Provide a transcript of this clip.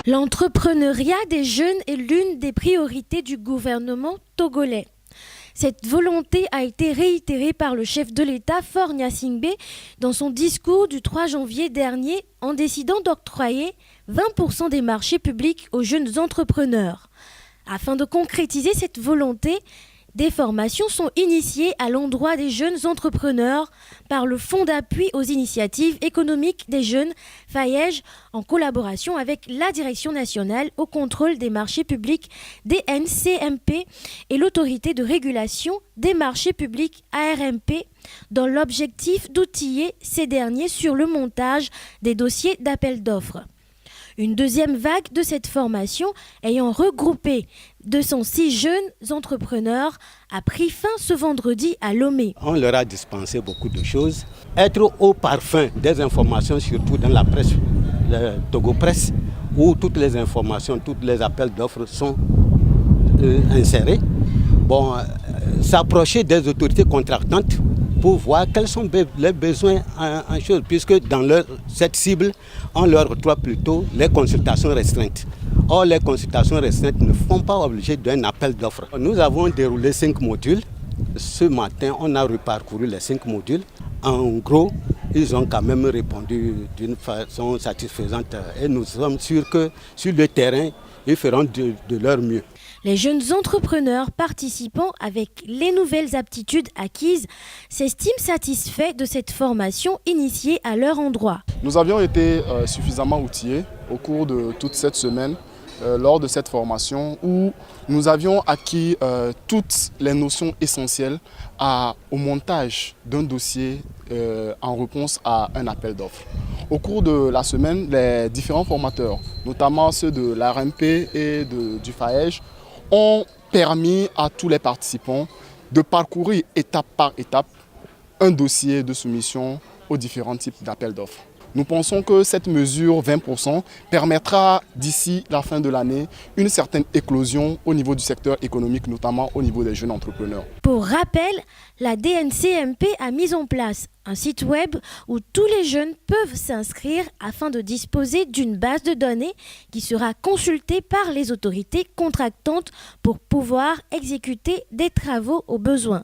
L'entrepreneuriat des jeunes est l'une des priorités du gouvernement togolais. Cette volonté a été réitérée par le chef de l'État Faure Gnassingbé dans son discours du 3 janvier dernier en décidant d'octroyer 20% des marchés publics aux jeunes entrepreneurs. Afin de concrétiser cette volonté, des formations sont initiées à l'endroit des jeunes entrepreneurs par le Fonds d'appui aux initiatives économiques des jeunes, FAEJ, en collaboration avec la Direction nationale au contrôle des marchés publics, DNCMP, et l'autorité de régulation des marchés publics, ARMP, dans l'objectif d'outiller ces derniers sur le montage des dossiers d'appel d'offres. Une deuxième vague de cette formation, ayant regroupé 206 jeunes entrepreneurs, a pris fin ce vendredi à Lomé. On leur a dispensé beaucoup de choses. Être au parfum des informations, surtout dans la presse, le Togo Presse, où toutes les informations, tous les appels d'offres sont insérés. S'approcher des autorités contractantes pour voir quels sont les besoins en choses, puisque dans cette cible, on leur retrouve plutôt les consultations restreintes. Or, les consultations restreintes ne font pas obligé d'un appel d'offres. Nous avons déroulé 5 modules. Ce matin, on a reparcouru les 5 modules. En gros, ils ont quand même répondu d'une façon satisfaisante et nous sommes sûrs que sur le terrain, ils feront de leur mieux. Les jeunes entrepreneurs participant avec les nouvelles aptitudes acquises s'estiment satisfaits de cette formation initiée à leur endroit. Nous avions été suffisamment outillés au cours de toute cette semaine lors de cette formation où nous avions acquis toutes les notions essentielles au montage d'un dossier en réponse à un appel d'offres. Au cours de la semaine, les différents formateurs, notamment ceux de l'ARMP et du FAEJ, ont permis à tous les participants de parcourir étape par étape un dossier de soumission aux différents types d'appels d'offres. Nous pensons que cette mesure 20% permettra d'ici la fin de l'année une certaine éclosion au niveau du secteur économique, notamment au niveau des jeunes entrepreneurs. Pour rappel, la DNCMP a mis en place un site web où tous les jeunes peuvent s'inscrire afin de disposer d'une base de données qui sera consultée par les autorités contractantes pour pouvoir exécuter des travaux au besoin.